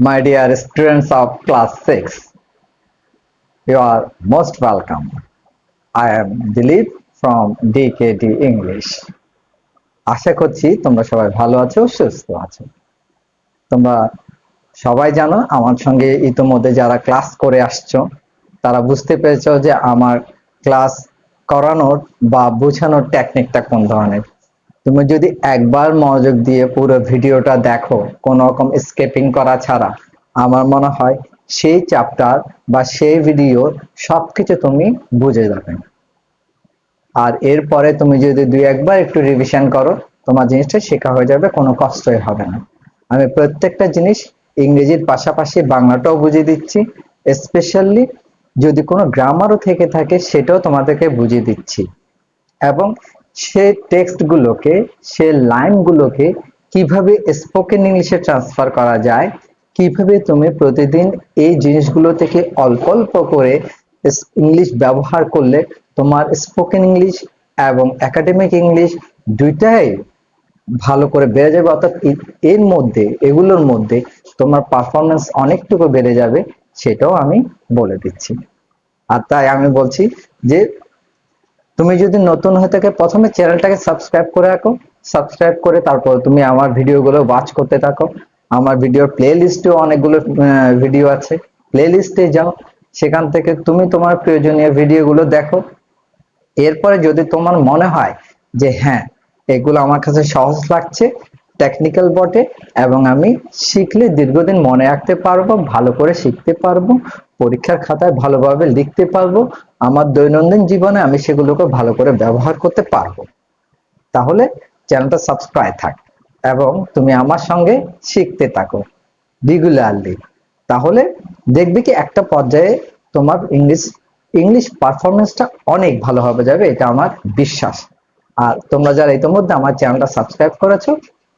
My dear students of class 6, you are most welcome. I am Dilip from DKD English. আশা করছি তোমরা সবাই ভালো আছো, সুস্থ আছো। তোমরা সবাই জানো আমার সঙ্গে ইতিমধ্যে যারা ক্লাস করে আসছো তারা বুঝতে পেরেছো যে আমার ক্লাস করানোর বা বোঝানোর টেকনিকটা কোন ধরনের। তুমি যদি একবার মনোযোগ দিয়ে পুরো ভিডিওটা দেখো কোনো রকম স্কিপিং করা ছাড়া, আমার মনে হয় সেই চ্যাপ্টার বা সেই ভিডিও সবকিছু তুমি বুঝে যাবে। আর এরপরে তুমি যদি দুই একবার একটু রিভিশন করো, তোমার জিনিসটা শেখা হয়ে যাবে, কোনো কষ্টই হবে না। আমি প্রত্যেকটা জিনিস ইংরেজির পাশাপাশি বাংলাটাও বুঝিয়ে দিচ্ছি, স্পেশালি যদি কোনো গ্রামারও থেকে থাকে সেটাও তোমাদেরকে বুঝিয়ে দিচ্ছি। এবং সে টেক্সটগুলোকে, সে লাইনগুলোকে কিভাবে স্পোকেন ইংলিশে ট্রান্সফার করা যায়, কিভাবে তুমি প্রতিদিন এই জিনিসগুলো থেকে অল্প অল্প করে ইংলিশ ব্যবহার করলে তোমার স্পোকেন ইংলিশ এবং একাডেমিক ইংলিশ দুইটাই ভালো করে বেড়ে যাবে। অর্থাৎ এর মধ্যে, এগুলোর মধ্যে তোমার পারফরমেন্স অনেকটুকু বেড়ে যাবে, সেটাও আমি বলে দিচ্ছি। আর তাই আমি বলছি যে তুমি যদি নতুন হয়ে থাকে প্রথমে চ্যানেলটাকে সাবস্ক্রাইব করে রাখো, সাবস্ক্রাইব করে তারপর তুমি আমার ভিডিওগুলো ওয়াচ করতে থাকো। আমার ভিডিওর প্লে লিস্টেও অনেকগুলো ভিডিও আছে, প্লে লিস্টে যাও, সেখান থেকে তুমি তোমার প্রয়োজনীয় ভিডিওগুলো দেখো। এরপরে যদি তোমার মনে হয় যে হ্যাঁ, এগুলো আমার কাছে সহজ লাগছে, টেকনিক্যাল বটে, এবং আমি শিখলে দীর্ঘদিন মনে রাখতে পারবো, ভালো করে শিখতে পারবো, পরীক্ষার খাতায় ভালোভাবে লিখতে পারবো, আমার দৈনন্দিন জীবনে আমি সেগুলোকে ভালো করে ব্যবহার করতে পারবো, তাহলে চ্যানেলটা সাবস্ক্রাইব থাক এবং তুমি আমার সঙ্গে শিখতে থাকো রেগুলারলি। তাহলে দেখবে কি একটা পর্যায়ে তোমার ইংলিশ পারফরমেন্সটা অনেক ভালো হবে যাবে, এটা আমার বিশ্বাস। আর তোমরা যারা ইতিমধ্যে আমার চ্যানেলটা সাবস্ক্রাইব করেছো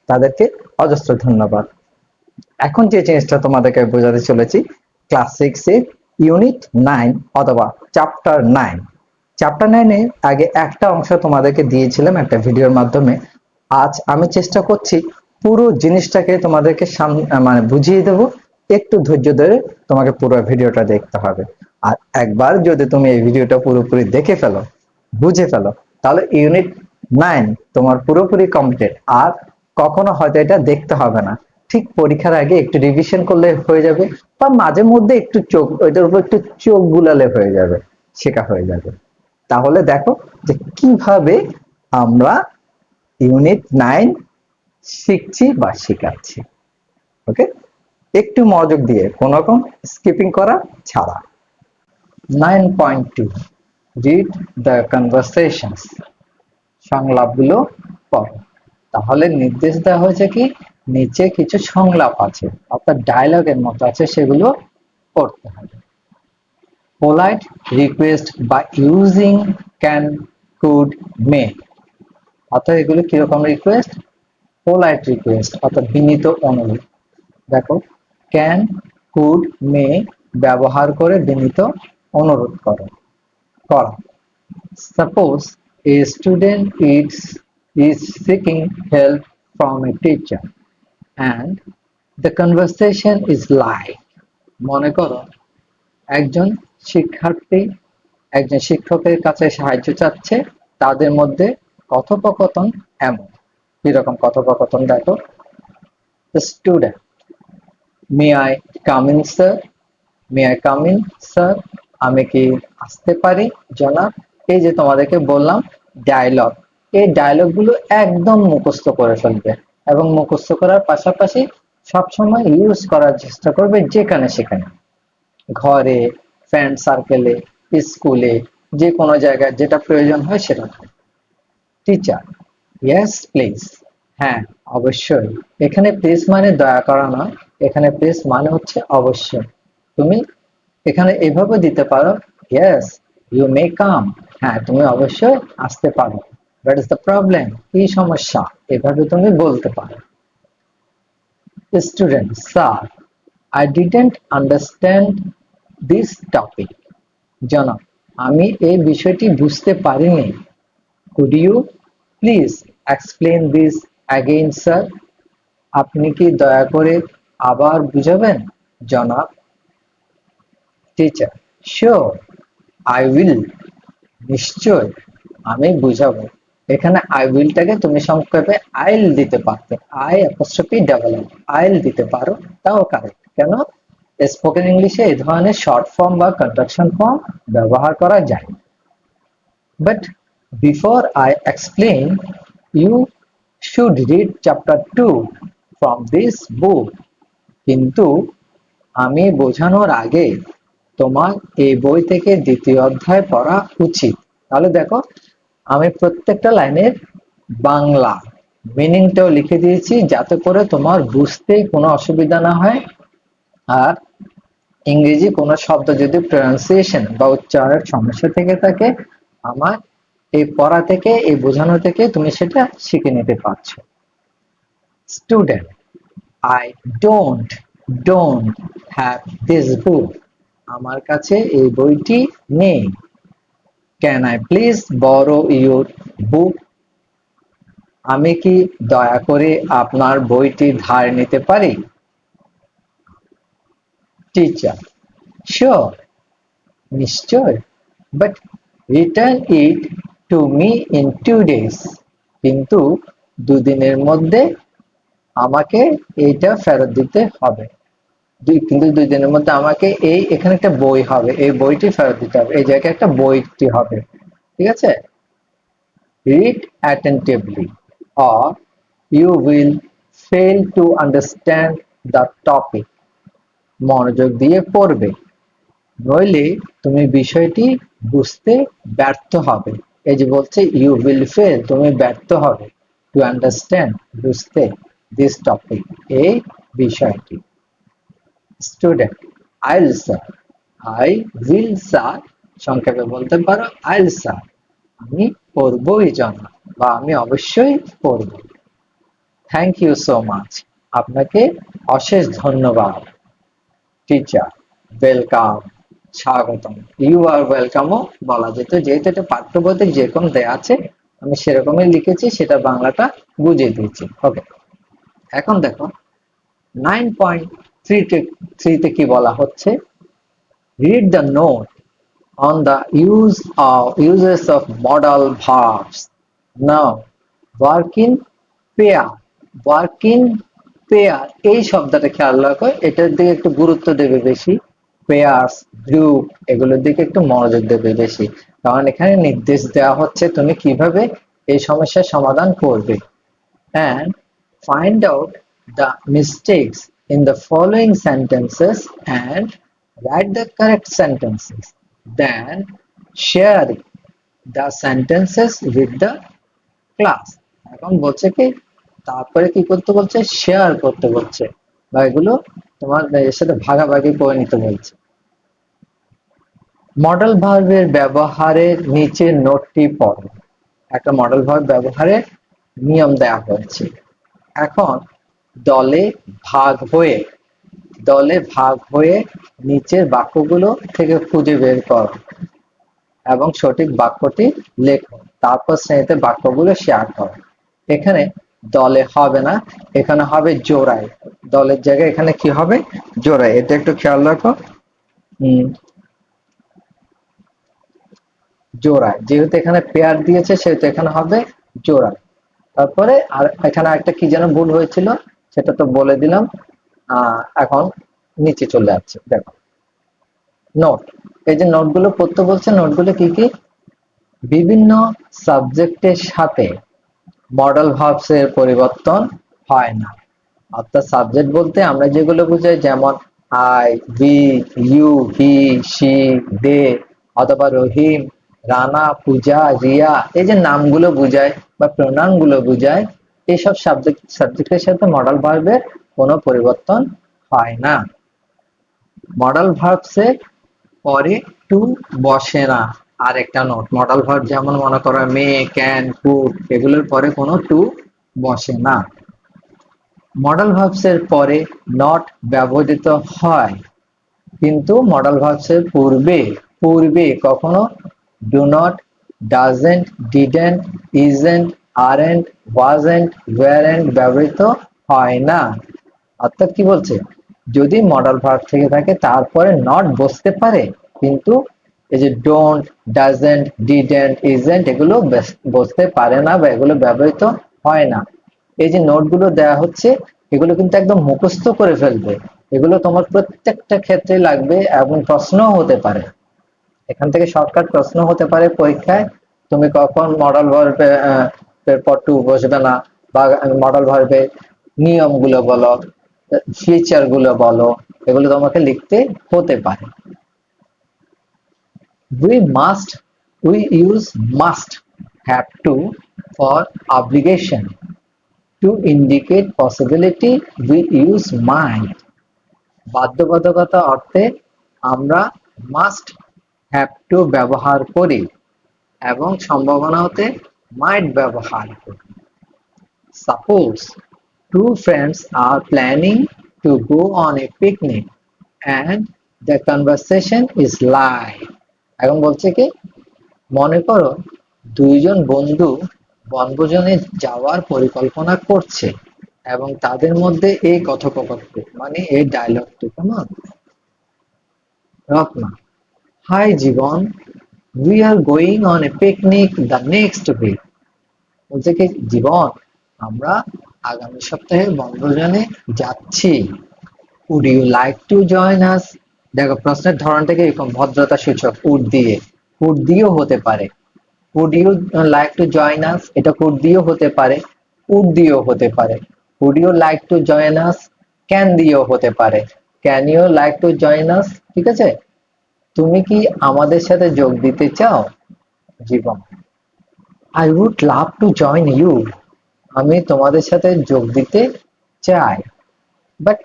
তাদেরকে অজস্র ধন্যবাদ। এখন যে জিনিসটা তোমাদেরকে বোঝাতে চলেছি, ক্লাস 6 এর ইউনিট 9 অথবা চ্যাপ্টার 9। চ্যাপ্টার 9 এর আগে একটা অংশ তোমাদেরকে দিয়েছিলাম একটা ভিডিওর মাধ্যমে। আজ আমি চেষ্টা করছি পুরো জিনিসটাকে তোমাদেরকে মানে বুঝিয়ে দেব। একটু ধৈর্য ধরে তোমাকে পুরো ভিডিওটা দেখতে হবে। আর একবার যদি তুমি এই ভিডিওটা পুরোপুরি দেখে ফেলো, বুঝে ফেলো, তাহলে ইউনিট 9 তোমার পুরোপুরি কমপ্লিট। আর কখনো হয়তো এটা দেখতে হবে না, ঠিক পরীক্ষার আগে একটু রিভিশন করলে হয়ে যাবে, বা মাঝে মধ্যে একটু চোখ, ওইটার উপর একটু চোখ বুলালে হয়ে যাবে, শেখা হয়ে যাবে। তাহলে দেখো যে কিভাবে আমরা ইউনিট 9 শিখছি বা শেখাচ্ছি। ওকে, একটু মনোযোগ দিয়ে, কোনো রকম স্কিপিং করা ছাড়া। 9.2 রিড দ্য কনভারসেশনস, সংলাপগুলো পড়ো। তাহলে নির্দেশ দেওয়া হয়েছে কি, নিচে কিছু সংলাপ আছে অর্থাৎ ডায়লগের মতো আছে, সেগুলো পড়তে হবে। পোলাইট রিকোয়েস্ট বা ইউজিং ক্যান, কুড, মে, অর্থাৎ এগুলো কিরকম রিকোয়েস্ট? পোলাইট রিকোয়েস্ট অর্থাৎ বিনীত অনুরোধ। দেখো, ক্যান, কুড, মে ব্যবহার করে বিনীত অনুরোধ করা। Suppose a student is seeking help from a teacher and the conversation is like, মনে করো একজন শিক্ষার্থী একজন শিক্ষকের কাছে সাহায্য চাচ্ছে, তাদের মধ্যে কথোপকথন এমন। কিরকম কথোপকথন? দেখো, student, may I come in sir, may I come in sir, আমি কি আসতে পারি জনাব? এই যে তোমাদেরকে বললাম ডায়লগ, এই ডায়লগ গুলো একদম মুখস্থ করে ফেলবে এবং মুখস্থ করার পাশাপাশি সবসময় ইউজ করার চেষ্টা করবে যেখানে সেখানে, ঘরে, ফ্রেন্ড সার্কেলে, স্কুলে, যে কোনো জায়গায় যেটা প্রয়োজন হয় সেটা। টিচার, ইয়েস প্লিজ, হ্যাঁ অবশ্যই। এখানে প্লিজ মানে দয়া করা না, এখানে প্লিজ মানে হচ্ছে অবশ্যই। তুমি এখানে এভাবে দিতে পারো, ইয়েস ইউ মে কাম, হ্যাঁ তুমি অবশ্যই আসতে পারো। হোয়াট ইজ দ্য প্রবলেম, কি সমস্যা, এভাবে তুমি বলতে পারো। Student, sir I didn't understand this topic, জনাব আমি এই বিষয়টি বুঝতে পারিনি। Could you please explain this again sir, আপনি কি দয়া করে আবার বুঝাবেন জনাব? টিচার, শিওর, আই উইল, নিশ্চয় আমি বুঝাবো। এখানে আই উইলটাকে তুমি সংক্ষেপে আইল দিতে পারতে, আই অ্যাপোস্ট্রফি ডাবল এল, আইল দিতে পারো, তাও কারেক্ট। কেন? স্পোকেন ইংলিশে এই ধরনের শর্ট ফর্ম বা কন্ট্রাকশন ফর্ম ব্যবহার করা যায়। But before I explain, you should read chapter 2 from this book. কিন্তু আমি বোঝানোর আগে তোমার এই বই থেকে দ্বিতীয় অধ্যায় পড়া উচিত। তাহলে দেখো, আমি প্রত্যেকটা লাইনের বাংলা মিনিংটাও লিখে দিয়েছি, যাতে করে তোমার বুঝতে কোনো অসুবিধা না হয়। আর ইংরেজি কোনো শব্দ যদি প্রনাউন্সিয়েশন বা উচ্চারণের সমস্যা থেকে থাকে, আমার এই পড়া থেকে, এই বোঝানো থেকে তুমি সেটা শিখে নিতে পারছো। Student, I don't have this book. আমার কাছে এই বইটি নেই। Can I please borrow your book? আমি কি দয়া করে আপনার বইটি ধার নিতে পারি? টিচার, শিওর, নিশ্চয়, but return it to me in 2 days। কিন্তু 2 দিনের মধ্যে আমাকে এইটা ফেরত দিতে হবে। কিন্তু 2 দিনের মধ্যে আমাকে এখানে একটা বই হবে, এই বইটি ফেরত দিতে হবে, এই জায়গায় একটা বইটি হবে। ঠিক আছে? Read attentively or you will fail to understand the topic। মনোযোগ দিয়ে পড়বে, নইলে তুমি বিষয়টি বুঝতে ব্যর্থ হবে। এই যে বলছে ইউ উইল ফেল, তুমি ব্যর্থ হবে, টু আন্ডারস্ট্যান্ড, বুঝতে, দিস টপিক, এই বিষয়টি। স্টুডেন্ট, আইল স্যার, আই উইল স্যার, সংক্ষেপে বলতে পারো আইল স্যার, আমি পড়বই জানা, বা আমি অবশ্যই পড়ব। থ্যাংক ইউ সো মাচ, আপনাকে অশেষ ধন্যবাদ। টিচার, ওয়েলকাম, স্বাগতম। ইউ আর ওয়েলকামও বলা যেত, যেহেতু এটা পাঠ্যবইতে যেরকম দেয়া আছে আমি সেরকমই লিখেছি, সেটা বাংলাটা বুঝিয়ে দিয়েছি। ওকে, এখন দেখো 9.3 তে কি বলা হচ্ছে, read the note on the uses of modal verbs. Now, work in pair, work in pair, এই শব্দটা খেয়াল রাখো, এটার দিকে একটু গুরুত্ব দেবে বেশি। পেয়ার্স, গ্রুপ, এগুলোর দিকে একটু মনোযোগ দেবে বেশি, কারণ এখানে নির্দেশ দেওয়া হচ্ছে তুমি কিভাবে এই সমস্যার সমাধান করবে। And find out the mistakes in the following sentences and write the correct sentences. Then share the sentences with the class। এখন বলছে কি, তারপরে কি করতে বলছে, শেয়ার করতে বলছে, বা এগুলো তোমার এর সাথে ভাগাভাগি করে নিতে বলছে। মডেল ভার্বের ব্যবহারের নিচে নোটটি পড়ো। একটা মডেল ভার্ব ব্যবহারের নিয়ম দেওয়া হয়েছে। এখন দলে ভাগ হয়ে নিচের বাক্যগুলো থেকে খুঁজে বের করো এবং সঠিক বাক্যটি লেখো, তারপর শ্রেণীতে বাক্যগুলো শেয়ার করো। এখানে দলে হবে না, এখানে হবে জোড়ায়। দলের জায়গায় এখানে কি হবে, জোড়ায়। এটা একটু খেয়াল রাখো। জোড়ায়, যেহেতু এখানে পেয়ার দিয়েছে সেহেতু এখানে হবে জোড়ায়। তারপরে আর এখানে একটা কি যেন ভুল হয়েছিল, সেটা তো বলে দিলাম। এখন নিচে চলে যাচ্ছে, দেখো নোট। এই যে নোটগুলো পড়তে বলছে, নোটগুলো কি কি, বিভিন্ন সাবজেক্টের সাথে মডেল ভার্বস এর পরিবর্তন হয় না। অর্থাৎ সাবজেক্ট বলতে আমরা যেগুলো বুঝাই, যেমন I, we, you, he, she, they, অথবা রহিম, রানা, পূজা, রিয়া, এই যে নামগুলো বুঝায় বা প্রোনাউন গুলো বুঝায়, এইসব সাবজেক্টের সাথে মডেল ভার্বের কোনো পরিবর্তন হয় না। মডেল ভার্বস এর পরে টু বসে না। আর একটা নোট, মডেল ভার্ব যেমন মনে করো মে, ক্যান, কুড, এগুলোর পরে কোনো টু বসে না। মডেল ভার্বস এর পরে নট ব্যবহৃত হয়, কিন্তু মডেল ভার্বস এর পূর্বে কখনো do not, doesn't, didn't, isn't, aren't, wasn't, warrant ব্যবহৃত হয় না। অর্থাৎ কি বলছে, যদি মডাল ভার্ব থেকে থাকে তারপরে নট বসতে পারে, কিন্তু এই যে ডোন্ট, ডাজেন্ট, ডিডেন্ট, ইজেন্ট এগুলো বসতে পারে না বা এগুলো ব্যবহৃত হয় না। এই যে নোটগুলো দেওয়া হচ্ছে এগুলো কিন্তু একদম মুখস্থ করে ফেলবে, এগুলো তোমার প্রত্যেকটা ক্ষেত্রে লাগবে এবং প্রশ্নও হতে পারে। এখান থেকে শর্টকাট প্রশ্ন হতে পারে পরীক্ষায়, তুমি কখন মডাল ভার্বে পর টু বসবে না, বা মডাল ভার্বে নিয়মগুলো বলো, ফিচার গুলো বলো, এগুলো তোমাকে লিখতে হতে পারে। we must we use must, have to for obligation. To indicate possibility we use might. বাধ্যবাধকতা অর্থে আমরা মাস্ট, হ্যাভ টু ব্যবহার করি এবং সম্ভাবনা হতে মাইট ব্যবহার করি। Suppose two friends are planning to go on a picnic and the conversation is live. এখন বলছে কি, মনে করো দুইজন বন্ধু বনভোজনে যাওয়ার পরিকল্পনা করছে এবং তাদের মধ্যে এই কথোপকথন মানে এই ডায়লগটি কেমন? Ratna, hi Jiban, we are going on a picnic the next week. বলছে কি, জীবন আমরা আগামী সপ্তাহে বনভোজনে যাচ্ছি, would you like to join us? দেখো প্রশ্নের ধরনটাকে এরকম ভদ্রতা সূচক would দিয়ে, would দিয়েও হতে পারে, would you like to join us, এটা could দিয়েও হতে পারে, would দিয়েও হতে পারে, would you like to join us can দিয়েও হতে পারে, can you like to join us, ঠিক আছে? তুমি কি আমাদের সাথে যোগ দিতে চাও? জীবন, I would love to join you. আমি তোমাদের সাথে যোগ দিতে চাই, but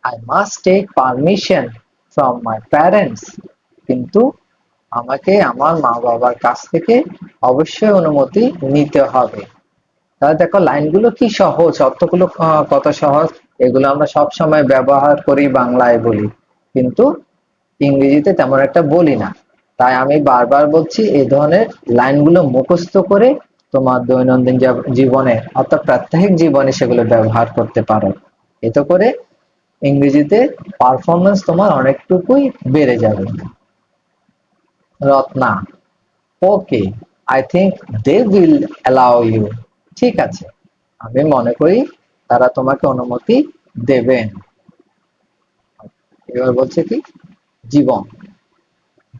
I must take permission from my parents. কিন্তু আমাকে আমার মা বাবার কাছ থেকে অবশ্যই অনুমতি নিতে হবে। তাহলে দেখো লাইনগুলো কি সহজ, অর্থগুলো কত সহজ, এগুলো আমরা সব সময় ব্যবহার করি, বাংলায় বলি, কিন্তু ইংরেজিতে তেমন একটা বলি না। তাই আমি বারবার বলছি এই ধরনের লাইনগুলো মুখস্থ করে তোমার দৈনন্দিন জীবনে অর্থাৎ প্রাত্যহিক জীবনে সেগুলো ব্যবহার করতে পারো। এতে করে ইংরেজিতে পারফরমেন্স তোমার অনেকটুকুই বেড়ে যাবে। Ratna, okay, I think they will allow you. ঠিক আছে, আমি মনে করি তারা তোমাকে অনুমতি দেবেন। এবার বলছে কি, জীবন,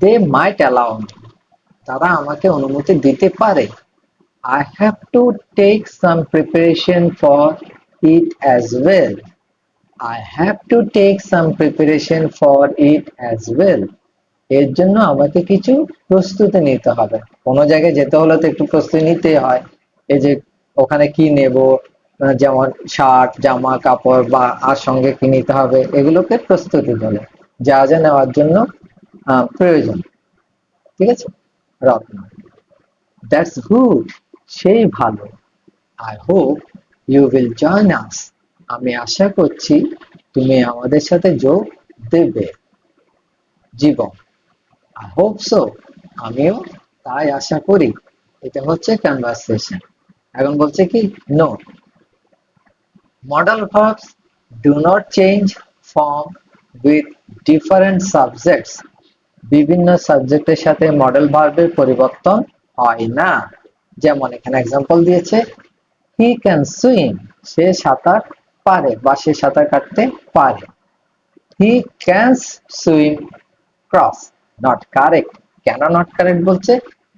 দে মাইট অ্যালাউ মি, তারা আমাকে অনুমতি দিতে পারে। I have to take some preparation for it as well. I have to take some preparation for it as well. এর জন্য আমাকে কিছু প্রস্তুতি নিতে হবে। কোনো জায়গায় যেতে হলে তো একটু প্রস্তুতি নিতে হয়। এই যে ওখানে কি নেব, যেমন শার্ট, জামা কাপড় বা আর সঙ্গে কি নিতে হবে, এগুলোকে প্রস্তুতি বলে, যা যা নেওয়ার জন্য প্রয়োজন। ঠিক আছে? রত্ন, দ্যাটস গুড, সেই ভালো। I hope you will join us. আমি আশা করছি তুমি আমাদের সাথে যোগ দেবে। জীবন, I hope so. আমিও তাই আশা করি। এটা হচ্ছে কনভারসেশন। এখন বলছে কি, no, modal verbs do not change form with different subjects. বিভিন্ন সাবজেক্টের সাথে মডেল ভার্বের পরিবর্তন হয় না। যেমন এখানে এক্সাম্পল দিয়েছে, হি ক্যান সুইম, সে সাঁতার পারে বা সে সাঁতার কাটতে পারে। He can swim cross, not correct. কেন নট কারেক্ট বলছে?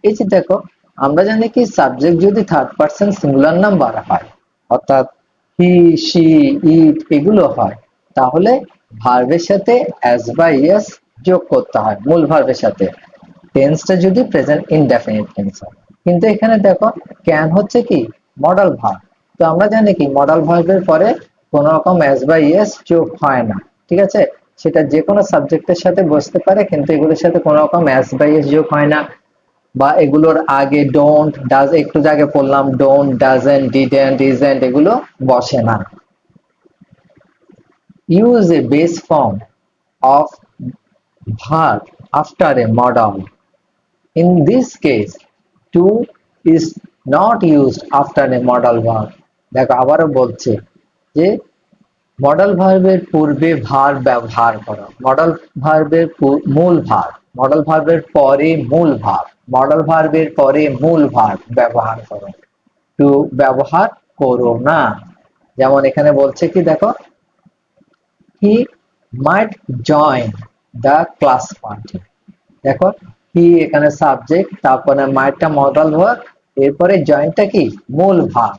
এই যে দেখো, আমরা জানি কি সাবজেক্ট যদি থার্ড পারসন সিঙ্গুলার নাম্বার হয়, অর্থাৎ হি, শি, ইট এগুলো হয়, তাহলে ভার্বের সাথে অ্যাস বা ইয়েস যোগ করতে হয় মূল ভার্বের সাথে, টেন্সটা যদি প্রেজেন্ট ইনডেফিনিট টেন্স হয়। কিন্তু এখানে দেখো ক্যান হচ্ছে কি মডাল ভার্ব, তো আমরা জানি কি মডাল ভার্বের পরে কোন রকম অ্যাস বা ইয়েস যোগ হয় না। ঠিক আছে, সেটা যে কোনো সাবজেক্টের সাথে বসতে পারে, কিন্তু এগুলোর সাথে কোনো রকম অ্যাস বা ইয়েস যোগ হয় না। বা এগুলোর আগে ডোন্ট, ডাজ, একটু আগে পড়লাম ডোন্ট, ডাজেন্ট, ডিডেন্ট, ইজেন্ট এগুলো বসে না। Use a base form of verb after a modal. In this case, to is not used after a modal verb. দেখো আবারও বলছে যে মডেল ভার্বের পূর্বে ভার্ব ব্যবহার করো। মডেল ভার্বের মূল ভার্ব, মডেল ভার্বের পরে মূল ভার্ব, মডেল ভার্বের পরে মূল ভার্ব ব্যবহার করো। টু ব্যবহার করো না। যেমন এখানে বলছে কি দেখো, হি মাইট জয়েন দ্য ক্লাস পার্টি। দেখো, হি এখানে সাবজেক্ট, তারপরে মাইটটা মডেল ভার্ব, এরপরে জয়েনটা কি মূল ভার্ব।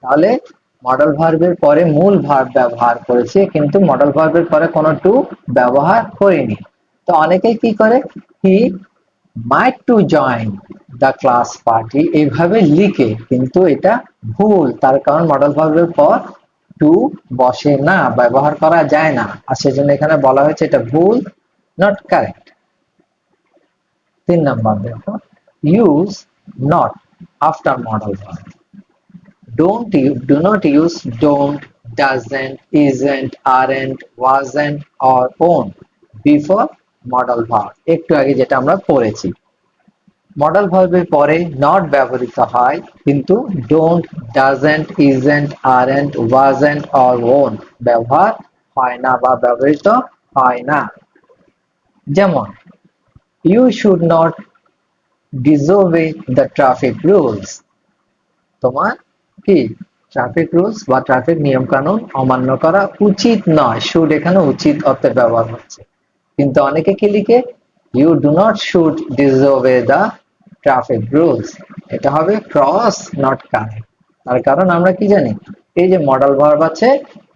তাহলে মডেল ভার্বের পরে মূল ভার্ব ব্যবহার করেছে, কিন্তু মডেল ভার্বের পরে কোনো টু ব্যবহার করিনি। তো অনেকেই কি করে, he might to join the class party এইভাবে লিখে, কিন্তু এটা ভুল। তার কারণ মডেল ভার্বের পর টু বসে না, ব্যবহার করা যায় না, আর সেজন্য এখানে বলা হয়েছে এটা ভুল, নট কারেক্ট। 3 নম্বর দেখো, use not after modal verb. Do not use don't, doesn't, isn't, aren't, wasn't or won't before modal verb। একটু আগে যেটা আমরা পড়েছি, মডেল ভার্বের পরে নট ব্যবহৃত হয়, কিন্তু don't, doesn't, isn't, aren't, wasn't or won't ব্যবহার হয় না বা ব্যবহৃত হয় না। যেমন, you should not disobey the traffic rules. তোমার কি ট্রাফিক রুলস বা ট্রাফিক নিয়ম কানুন অমান্য করা উচিত নয়। শুড এখানে উচিত অর্থে ব্যবহার হচ্ছে, কিন্তু অনেকে কি লিখে, you do not should disobey the traffic rules. এটা হবে ক্রস, নট কারেক্ট। তার কারণ আমরা কি জানি, এই যে মডেল ভার্ব আছে,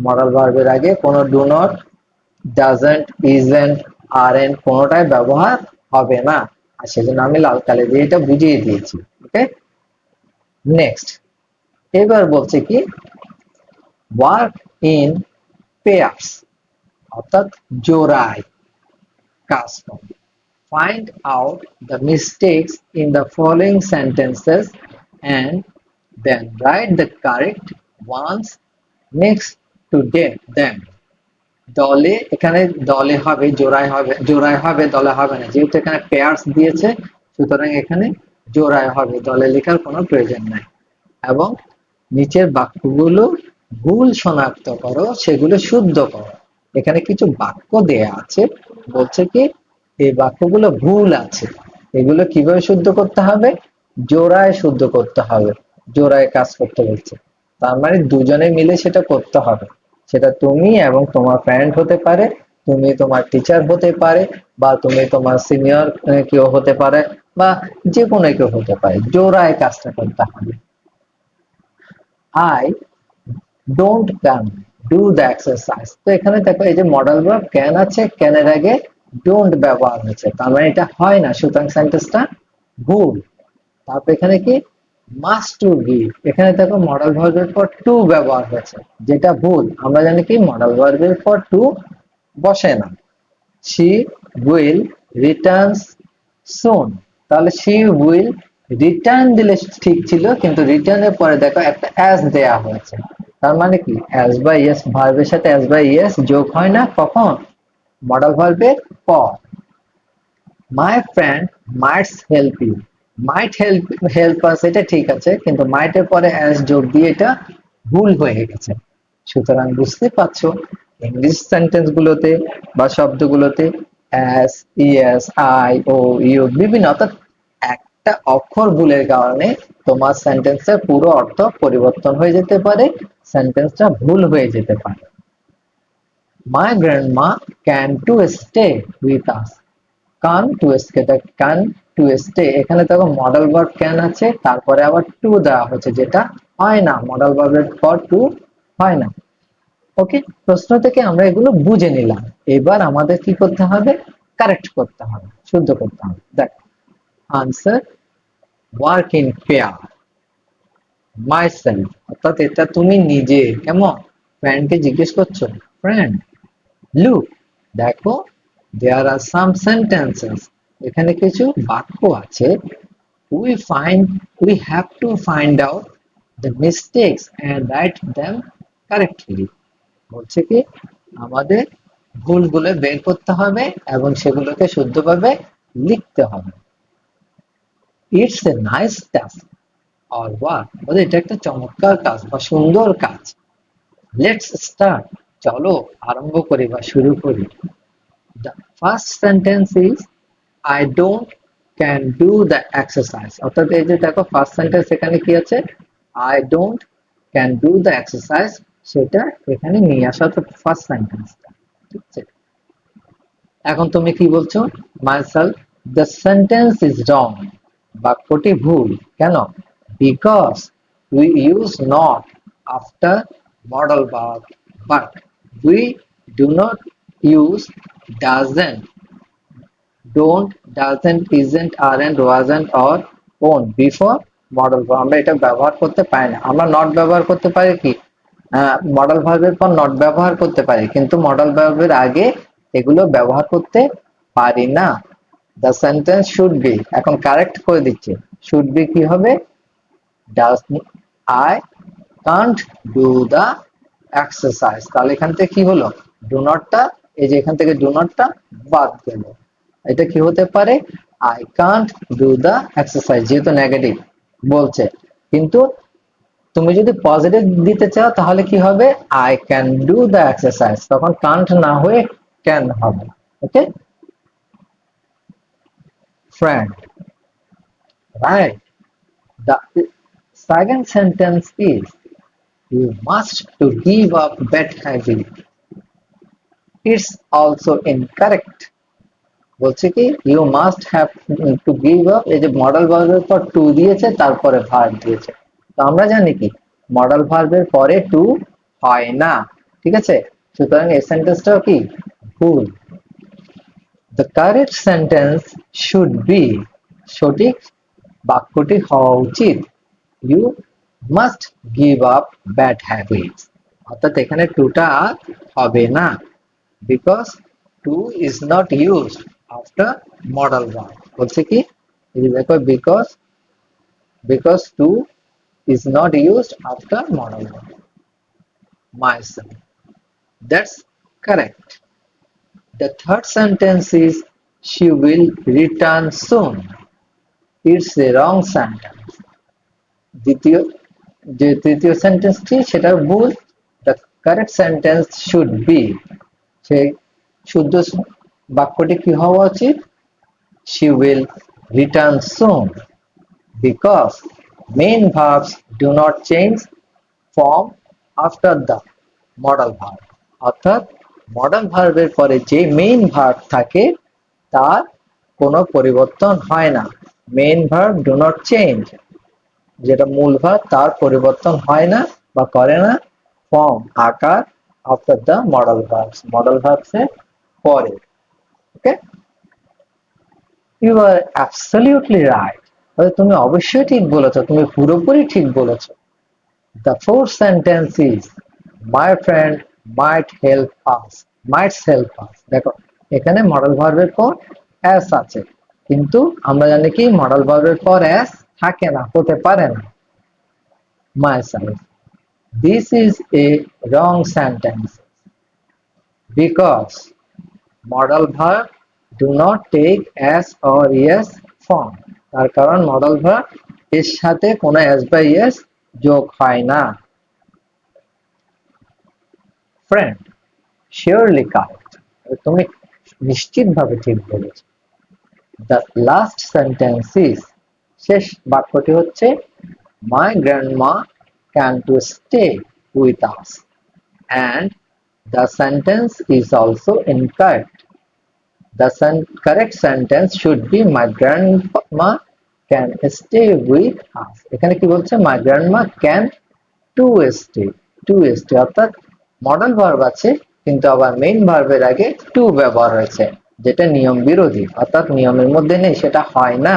মডেল ভার্বের আগে কোনো ডু নট, ডাজেন্ট, ইজেন্ট, আরএন্ট কোনোটাই ব্যবহার হবে না, আর সেজন্য আমি লাল কালি দিয়ে এটা বুঝিয়ে দিয়েছি। ওকে, নেক্সট। এবার বলছে কি, ওয়ার্ক ইন পেয়ার্স, অর্থাৎ জোড়ায় কাজ করো। Find out the mistakes in the following sentences and then write the correct ones next to them. দলে, এখানে দলে হবে, জোড়ায় হবে, জোড়ায় হবে, দলে হবে না, যেহেতু এখানে পেয়ার্স দিয়েছে, সুতরাং এখানে জোড়ায় হবে, দলে লেখার কোনো প্রয়োজন নাই। এবং নিচের বাক্যগুলো ভুল শনাক্ত করো, সেগুলো শুদ্ধ করো। এখানে কিছু বাক্য দেয়া আছে, বলছে কি এই বাক্যগুলো ভুল আছে, এগুলো কিভাবে শুদ্ধ করতে হবে, জোড়ায় শুদ্ধ করতে হবে, জোড়ায় কাজ করতে বলছে। তার মানে দুজনে মিলে সেটা করতে হবে। সেটা তুমি এবং তোমার ফ্রেন্ড হতে পারে, তুমি তোমার টিচার হতে পারে, বা তুমি তোমার সিনিয়র কেউ হতে পারে, বা যে কোনো কেউ হতে পারে, জোড়ায় কাজটা করতে হবে। I don't can do the exercise। তো এখানে দেখো, এই যে মডেল ভার্ব ক্যান আছে, ক্যানের আগে ডোন্ট ব্যবহার হয়েছে, তার মানে এটা হয় না, সুতরাং সেন্টেন্সটা ভুল। তারপর এখানে কি, মাস্ট টু গিভ, এখানে দেখো মডেল ভার্বের পর টু ব্যবহার হয়েছে, যেটা ভুল। আমরা জানি কি মডেল ভার্বের পর টু বসে না। she will returns soon, তাহলে she will return দিলে ঠিক ছিল, কিন্তু রিটার্ন এর পরে দেখো একটা as দেয়া হয়েছে, তার মানে কি as বা yes ভার্বের সাথে as বা yes যোগ হয় না কখন, মডেল ভার্বের পর। my friend might help you, might help us এটা ঠিক আছে, কিন্তু might এর পরে as যোগ দিয়ে এটা ভুল হয়ে গেছে। সুতরাং বুঝতে পারছো, ইংলিশ সেন্টেন্স গুলোতে বা শব্দগুলোতে as, yes, I, o, you বিভিন্ন, অর্থাৎ একটা অক্ষর ভুলের কারণে তোমার সেন্টেন্সের পুরো অর্থ পরিবর্তন হয়ে যেতে পারে, সেন্টেন্সটা ভুল হয়ে যেতে পারে। My grandma can to stay with us, কান টু কান টু স্টে, এখানে দেখো মডেল ভার্ব ক্যান আছে, তারপরে আবার টু দেওয়া হচ্ছে, যেটা হয় না, মডেল ভার্বের পর টু হয় না। ওকে, প্রশ্ন থেকে আমরা এগুলো বুঝে নিলাম, এবার আমাদের কি করতে হবে, কারেক্ট করতে হবে, শুদ্ধ করতে হবে। দেখ, answer work in pair, myself, অর্থাৎ এটা তুমি নিজে, কেমন, ফ্রেন্ডকে জিজ্ঞেস করছো, ফ্রেন্ড লুক, দেখো, there are some sentences, এখানে কিছু বাক্য আছে, we have to find out the mistakes and write them correctly। বলছে কি আমাদের ভুলগুলো বের করতে হবে এবং সেগুলোকে শুদ্ধভাবে লিখতে হবে। It's a nice task or work, এটা একটা চমৎকার কাজ বা সুন্দর কাজ। লেটস স্টার্ট, চলো আরম্ভ করি বা শুরু করি। The first sentence is I don't can do the exercise। অর্থাৎ এই যে দেখো ফার্স্ট সেন্টেন্স এখানে কি আছে, I don't can do the exercise, সেটা এখানে নিয়ে আসা তো ফার্স্ট সেন্টেন্সটা, ঠিক আছে। এখন তুমি কি বলছো, myself the sentence is wrong, বাক্যটি ভুল কেন, because we use not after modal verb but we do not use doesn't, don't, doesn't, isn't, aren't, wasn't or won't before modal verb। আমরা এটা ব্যবহার করতে পারি না। আমরা not ব্যবহার করতে পারি কি, মডেল ভার্বের পর not ব্যবহার করতে পারি, কিন্তু মডেল ভার্বের আগে এগুলো ব্যবহার করতে পারি না। the sentence should be, এখন কারেক্ট করে দিচ্ছি, should be কি হবে, does I can't do the exercise। তাহলে এখান থেকে কি হলো, ডু নটটা, এই যে এখান থেকে ডু নটটা বাদ গেল, এটা কি হতে পারে, I can't do the exercise, যেহেতু নেগেটিভ বলছে। কিন্তু তুমি যদি পজিটিভ দিতে চাও তাহলে কি হবে, I can do the exercise, তখন can't না হয়ে can হবে। ওকে friend, right? The second sentence is you must to give up bad habit, it's also incorrect। বলছে কি you must have to give up, এই যে মডেল ভার্বের পর টু দিয়েছে তারপরে ভার্ব দিয়েছে, তো আমরা জানি কি মডেল ভার্বের পরে টু হয় না, ঠিক আছে, সুতরাং এই সেন্টেন্সটাও কি ভুল। The correct sentence should be, সঠিক বাক্যটি হওয়া উচিত, you must give up bad habits, অর্থাৎ এখানে টুটা হবে না, because to is not used after modal verb. বলছে কি এই যে দেখো, because to is not used after modal verb. myself, that's correct। The third sentence is she will return soon, it's a wrong sentence। দ্বিতীয় যে তৃতীয় সেন্টেন্সটি সেটা ভুল, the correct sentence should be, সেই শুদ্ধ বাক্যটি কি হওয়া উচিত, she will return soon because main verbs do not change form after the modal verb। অর্থাৎ মডেল ভার্বের পরে যে মেইন ভার্ব থাকে তার কোনো পরিবর্তন হয় না, main verb do not change, যেটা মূল ভার্ব তার পরিবর্তন হয় না বা করে না, ফর্ম আকার আফটার দ্য মডেল ভার্বস এর পরে। ওকে, ইউ আর অ্যাবসলিউটলি রাইট, তুমি অবশ্যই ঠিক বলেছো, তুমি পুরোপুরি ঠিক বলেছো। The fourth sentence is my friend might help us, দেখো এখানে মডেল ভার্বের পর s আছে, কিন্তু আমরা জানি কি মডেল ভার্বের পর s থাকে না, হতে পারে না। myself, this is a wrong sentence because modal verb do not take s or es form। তার কারণ মডেল ভার্ব এর সাথে কোনো s বা es যোগ হয় না। friend, surely correct, তুমি নিশ্চিতভাবে ঠিক বলেছো। the last sentence is, শেষ বাক্যটি হচ্ছে my grandma can to stay with us, and the sentence is also incorrect। the correct sentence should be my grandma can stay with us। এখানে কি বলছে, my grandma can to stay অর্থাৎ modal verb আছে কিন্তু আবার main ভার্বের আগে two ব্যবহার হয়েছে, যেটা নিয়ম বিরোধী, অর্থাৎ নিয়মের মধ্যে নেই, সেটা হয় না।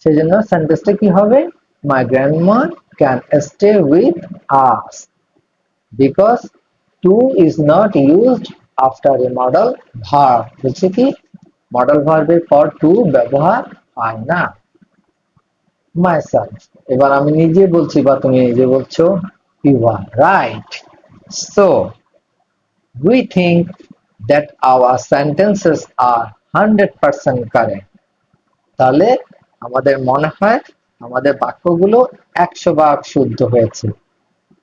সেজন্য সেন্টেন্সটা কি হবে, my grandma can stay with us because to is not used after a model verb। বলছে কি মডেল ভার্বের পর টু ব্যবহার হয় না। myself, এবার আমি নিজে বলছি বা তুমি নিজে বলছো, you are right, so we think that our sentences are 100% correct। তাহলে আমাদের মনে হয় আমাদের বাক্যগুলো 100 ভাগ শুদ্ধ হয়েছে।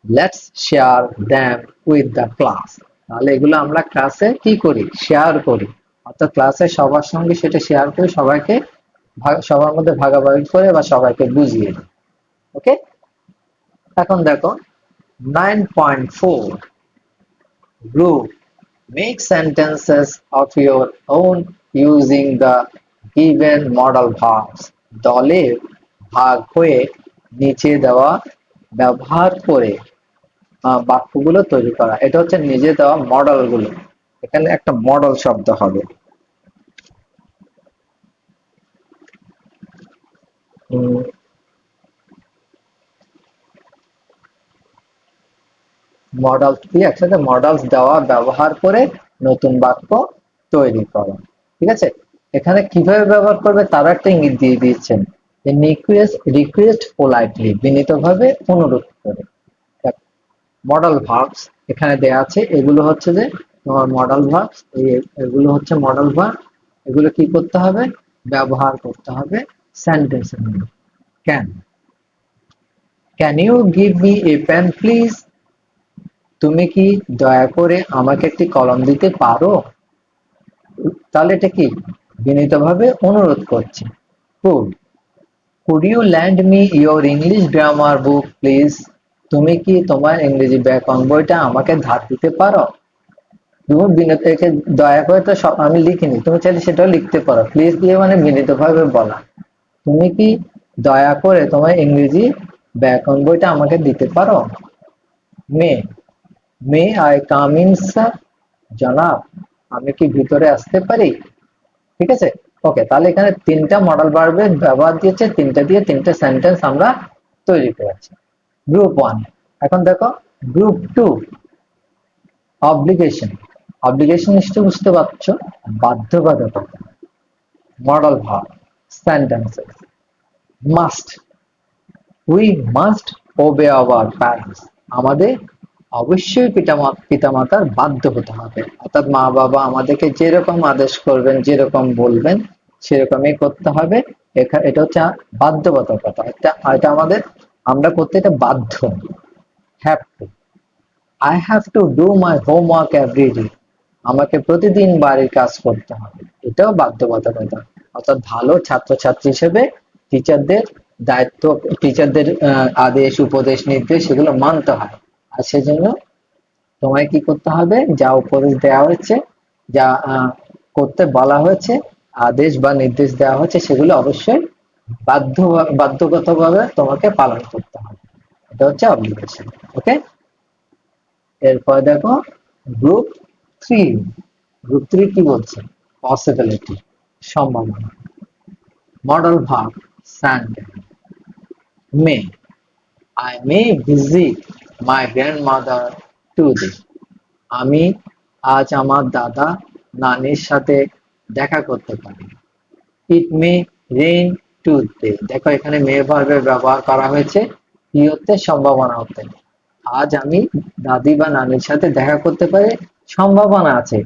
Let's share them with the class। তাহলে এগুলো আমরা ক্লাসে কি করি, শেয়ার করি, অর্থাৎ ক্লাসে সবার সঙ্গে সেটা শেয়ার করে সবাইকে সবার মধ্যে ভাগাভাগি করে বা সবাইকে বুঝিয়ে দিই। ওকে, এখন দেখো 9.4 group, make sentences of your own using the given modal verbs. দলে ভাগ হয়ে নিচে দেওয়া ব্যবহার করে বাক্যগুলো তৈরি করা। এটা হচ্ছে নিজে দেওয়া মডেল গুলো। এখানে একটা মডেল শব্দ হবে। মডেল কি, একসাথে মডেলস দেওয়া ব্যবহার করে নতুন বাক্য তৈরি করা। ঠিক আছে, এখানে কিভাবে ব্যবহার করবে তারা একটা ইঙ্গিত দিয়ে দিয়েছেন। রিকোয়েস্ট পোলাইটলি, বিনীতভাবে অনুরোধ করে। মডেল ভার্বস এখানে দেয়া আছে, এগুলো হচ্ছে যে তোমার মডেল ভার্বস, এগুলো হচ্ছে মডেল ভার্ব। এগুলো কি করতে হবে, ব্যবহার করতে হবে সেন্টেন্সের মধ্যে। Can you give me a pen please, তুমি কি দয়া করে আমাকে একটি কলম দিতে পারো। তাহলে এটা কি, বিনীতভাবে অনুরোধ করছে। Could you lend me your English grammar book please, তুমি কি তোমার ইংরেজি ব্যাকরণ বইটা আমাকে ধার দিতে পারো। তুমি বিনীতকে দয়া করে তো সব আমি লিখিনি, তুমি চাইলে সেটাও লিখতে পারো। প্লিজ দিয়ে মানে বিনীতভাবে বলা, তুমি কি দয়া করে তোমার ইংরেজি ব্যাকরণ বইটা আমাকে দিতে পারো। May may I come in sir, জনাব আমি কি ভিতরে আসতে পারি। ঠিক আছে, ওকে, তাহলে এখানে তিনটা মডেল ভার্বের ব্যবহার দিয়েছে, তিনটা দিয়ে তিনটা সেন্টেন্স আমরা তৈরি করেছি। গ্রুপ 1। এখন দেখো গ্রুপ 2, অব্লিগেশন। অব্লিগেশন নিশ্চয়ই বুঝতে পারছো, বাধ্যবাধকতা। Modal verb sentences, must, we must ওবে our parents, আমাদের অবশ্যই পিতামাতার বাধ্য হতে হবে। অর্থাৎ মা বাবা আমাদেরকে যেরকম আদেশ করবেন, যেরকম বলবেন সেরকমই করতে হবে। এটা হচ্ছে বাধ্যবাধকতা, এটা আমাদের, আমরা করতে এটা বাধ্য। Have to, I have to do my homework every day, আমাকে প্রতিদিন বাড়ির কাজ করতে হবে, এটাও বাধ্যবাধকতা। অর্থাৎ ভালো ছাত্রছাত্রী হিসেবে টিচারদের দায়িত্ব, টিচারদের আদেশ উপদেশ নির্দেশ সেগুলো মানতে হয়। আর সেজন্য তোমায় কি করতে হবে, যা উপদেশ দেওয়া হয়েছে, যা করতে বলা হয়েছে, আদেশ বা নির্দেশ দেওয়া হয়েছে সেগুলো অবশ্যই বাধ্যগতভাবে তোমাকে পালন করতে হবে। এটা হচ্ছে অব্লিগেশন। ওকে, এরপর দেখো গ্রুপ 3। গ্রুপ 3 কি বলছে, পসিবিলিটি, সম্ভাবনা। Modal verb sandal, May, I may visit my grandmother today, আমি আজ আমার দাদা নানির সাথে দেখা করতে পারি। It may rain today, দেখো এখানে মে ভার্বের ব্যবহার করা হয়েছে কি হতে, সম্ভাবনা হতে। আজ আমি দাদি বা নানির সাথে দেখা করতে পারি, সম্ভাবনা আছে,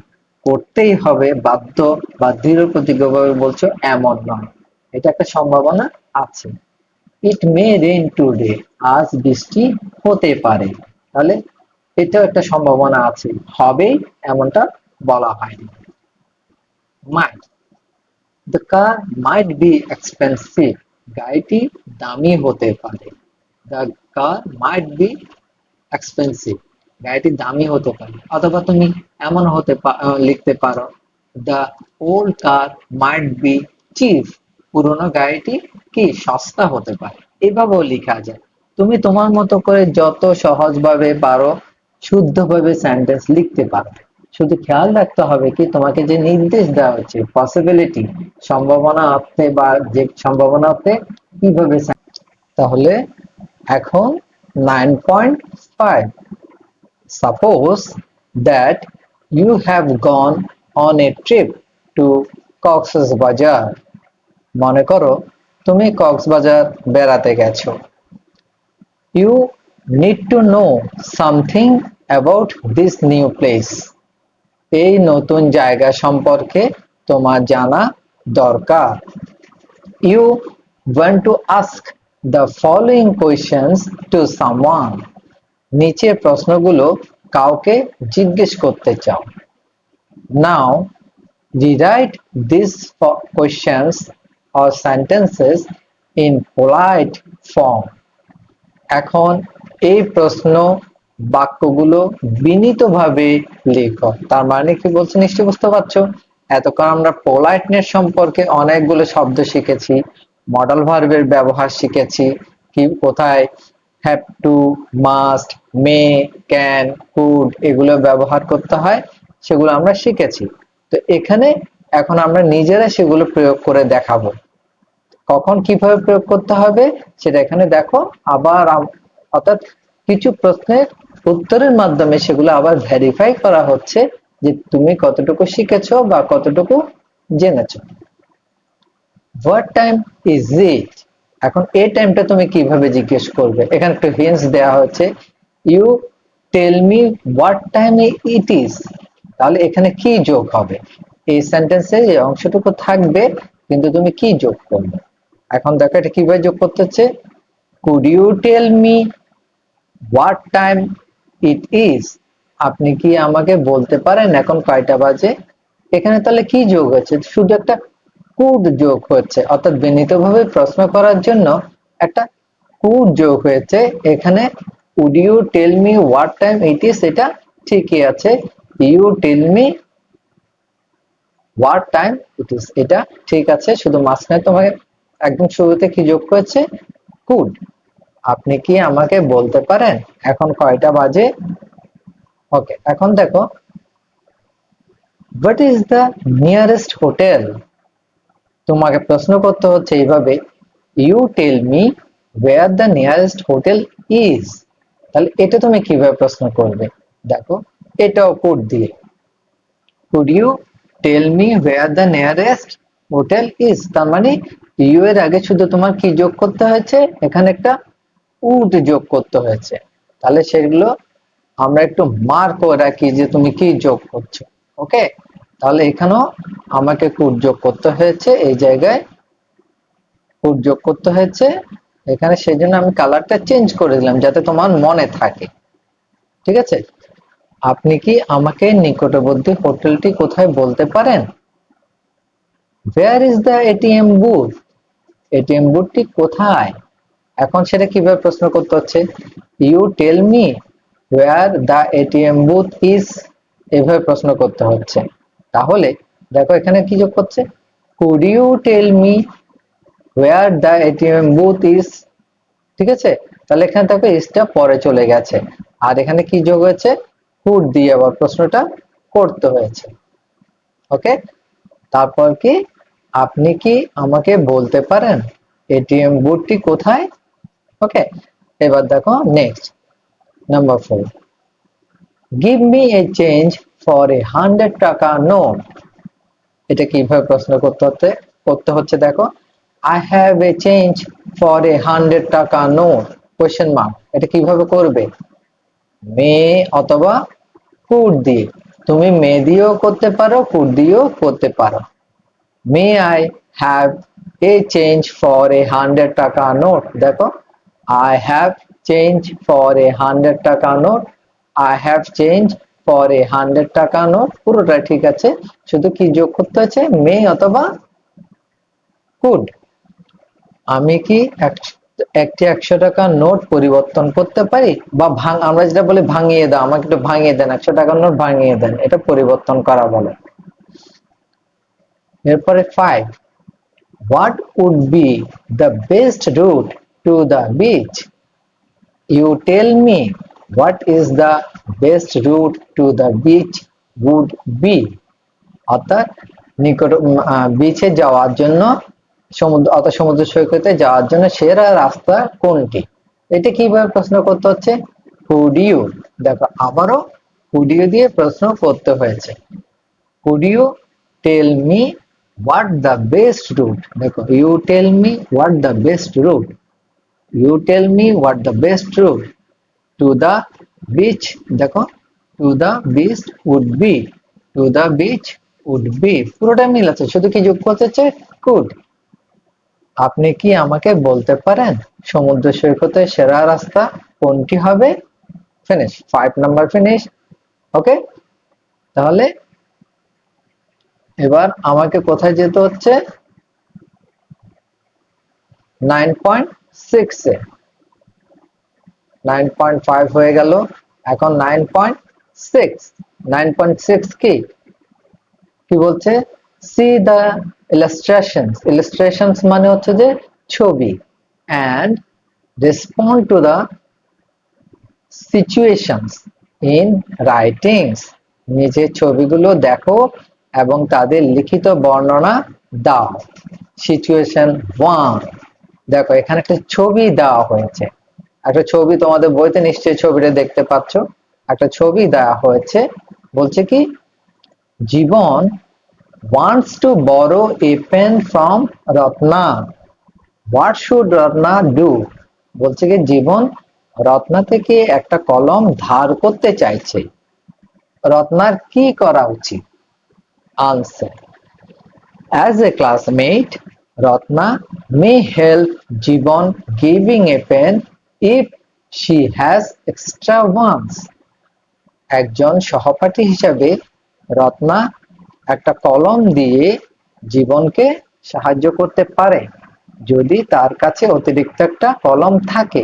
করতেই হবে বাধ্য বা দৃঢ় প্রতিজ্ঞভাবে বলছো এমন নয়, এটা একটা সম্ভাবনা আছে। ইট মে রেইন টুডে, আজ বৃষ্টি হতে পারে, তাহলে এটাও একটা সম্ভাবনা আছে, হবে এমনটা বলা হয়নি। Might, the car might be expensive, গাড়িটি দামি হতে পারে। The car might be expensive, গাড়িটি দামি হতে পারে। অথবা তুমি এমন লিখতে পারো, the old car might be cheap, পুরোনো গাড়িটি কি সস্তা হতে পারে। এভাবেও লেখা যায়। তুমি তোমার মতো করে যত সহজভাবে পারো শুদ্ধভাবে সেন্টেন্স লিখতে পারো, শুধু খেয়াল রাখতে হবে কি তোমাকে যে নির্দেশ দেওয়া হচ্ছে পসিবিলিটি, সম্ভাবনা অর্থে বা যে সম্ভাবনা অর্থে কিভাবে। তাহলে এখন 9.5, suppose that you have gone on a trip to Cox's Bazar, মনে করো তুমি কক্সবাজার বেড়াতে গেছো। You need to know something about this new place, এই নতুন জায়গা সম্পর্কে তোমার জানা দরকার। You want to ask the following questions to someone, নিচের প্রশ্নগুলো কাউকে জিজ্ঞেস করতে চাও। নাও rewrite these questions or sentences in polite form. এখন এই প্রশ্ন বাক্যগুলো বিনীতভাবে লেখো। তার মানে কি বলছে নিশ্চয়ই বুঝতে পারছো। এতক্ষণ আমরা পোলাইটনেস সম্পর্কে অনেকগুলো শব্দ শিখেছি, মডাল ভার্বের ব্যবহার শিখেছি, কি কোথায় have to, must, May, can, could এগুলো ব্যবহার করতে হয় সেগুলো আমরা শিখেছি। তো এখানে এখন আমরা নিজেরা সেগুলো প্রয়োগ করে দেখাবো। কখন কিভাবে প্রয়োগ করতে হবে সেটা এখানে দেখো। আবার অর্থাৎ কিছু প্রশ্নের উত্তরের মাধ্যমে সেগুলো আবার ভেরিফাই করা হচ্ছে যে তুমি কতটুকু শিখেছো বা কতটুকু জেনেছো। What time is it? এখন এই টাইমটা তুমি কিভাবে জিজ্ঞেস করবে, এখানে একটু হিন্টস দেওয়া হচ্ছে। You tell me what time it is, তাহলে এখানে কি যোগ হবে? এই সেন্টেন্সে এই অংশটুকু থাকবে কিন্তু তুমি কি যোগ করবে। এখন দেখো এটা কিভাবে যোগ করতে হচ্ছে। Could you tell me what time it is? আপনি কি আমাকে বলতে পারেন এখন কয়টা বাজে? এখানে তাহলে কি যোগ হচ্ছে? শুধু একটা কুড যোগ হচ্ছে, অর্থাৎ বিনীতভাবে প্রশ্ন করার জন্য একটা কুড যোগ হয়েছে এখানে। Would you tell me what time it is, এটা ঠিকই আছে। You tell me what time it is, এটা ঠিক আছে। শুধু মাঝখানে তোমাকে একদম শুরুতে কি যোগ হয়েছে? কুড। আপনি কি আমাকে বলতে পারেন এখন কয়টা বাজে? ওকে, এখন দেখো what is the nearest hotel? তোমাকে প্রশ্ন করতে হচ্ছে এইভাবে, you tell me where the nearest hotel is. তাহলে এটা তুমি কিভাবে প্রশ্ন করবে? দেখো এটাও কুড দিয়ে। Could you tell me where the nearest hotel is, তার মানে ইউ এর আগে শুধু তোমার কি যোগ করতে হয়েছে? এখানে একটা উড যোগ করতে হয়েছে। তাহলে সেগুলো আমরা একটু মার্ক করে রাখি যে তুমি কি যোগ করছো। ওকে, তাহলে এখানেও আমাকে কুড যোগ করতে হয়েছে, এই জায়গায় কুড যোগ করতে হয়েছে এখানে, সেই জন্য আমি কালারটা চেঞ্জ করে দিলাম যাতে তোমার মনে থাকে। ঠিক আছে, আপনি কি আমাকে নিকটবর্তী হোটেলটি কোথায় বলতে পারেন? Where is the ATM booth? ATM বুথটি কোথায়? এখন সেটা কিভাবে প্রশ্ন করতে হচ্ছে? You tell me where the ATM booth is, এভাবে প্রশ্ন করতে হচ্ছে। তাহলে দেখো এখানে কি যোগ করছে? Could you tell me where the ATM booth is. ঠিক আছে, তাহলে এখানে দেখো ইজটা পরে চলে গেছে, আর এখানে কি যোগ হয়েছে? কুড দিয়ে আবার প্রশ্নটা করতে হয়েছে। ওকে, তারপর কি আপনি কি আমাকে বলতে পারেন এটিএম বুথটি কোথায়? ওকে, এবার দেখো next number 4, give me A change for a 100 টাকা নোট। এটা কিভাবে প্রশ্ন করতে হচ্ছে দেখো, I have a change for a 100 টাকা নোট, কোয়েশ্চেন মার্ক। এটা কিভাবে করবে? মে অথবা কুড দিয়ে। তুমি মে দিয়েও করতে পারো, কুড দিয়েও করতে পারো। May I have a change for a 100 টাকা নোট। দেখো I have change for a 100 টাকা note, I have change for a 100 টাকা নোট, পুরোটা ঠিক আছে, শুধু কি যোগ করতে হচ্ছে? মে অথবা কুড। আমি কি একটি 100 টাকার নোট পরিবর্তন করতে পারি? বা আমরা যেটা বলি ভাঙিয়ে দাও, আমাকে একটু ভাঙিয়ে দেন, 100 টাকার নোট ভাঙিয়ে দেন, এটা পরিবর্তন করা বলে। এরপরে 5, what would be the best route to the beach? You tell me what is the best route to the beach would be। অর্থাৎ নিকট বিচে যাওয়ার জন্য, সমুদ্র সৈকতে যাওয়ার জন্য সেরা রাস্তা কোনটি? এটা কিভাবে প্রশ্ন করতে হচ্ছে? Could you. দেখো আবারও কুড ইউ দিয়ে প্রশ্ন করতে হয়েছে। Could you tell me what the best route? দেখো you tell me what the best route, you tell me what the best route to the beach. দেখো to the beach would be, to the beach would be, পুরোটা মিল আছে, শুধু কি যোগ করতে could. আপনি কি আমাকে বলতে পারেন সমুদ্র সৈকতের সেরা রাস্তা কোনটি হবে? Finish, 5 number finish. ওকে, তাহলে এবার আমাকে কোথায় যেতে হচ্ছে? 9.6 এ। 9.5 হয়ে গেল, এখন 9.6। 9.6 কি কি বলছে? see the illustrations মানে হচ্ছে যে ছবি, and respond to the situations in writings। নিচে ছবিগুলো দেখো এবং তাদের লিখিত বর্ণনা দাও। সিচুয়েশন 1, দেখো এখানে একটা ছবি দেওয়া হয়েছে। একটা ছবি তোমাদের বইতে নিশ্চয়ই ছবিটা দেখতে পাচ্ছ। একটা ছবি দেওয়া হয়েছে, বলছে কি জীবন wants to borrow a pen from Ratna. What should Ratna do? বলছে কি জীবন রত্না থেকে একটা কলম ধার করতে চাইছে, রত্নার কি করা উচিত? Answer: as a classmate, Ratna may help Jiban giving a pen if she has extra ones. একজন সহপাঠী হিসাবে রত্না একটা কলম দিয়ে জীবনকে সাহায্য করতে পারে যদি তার কাছে অতিরিক্ত একটা কলম থাকে।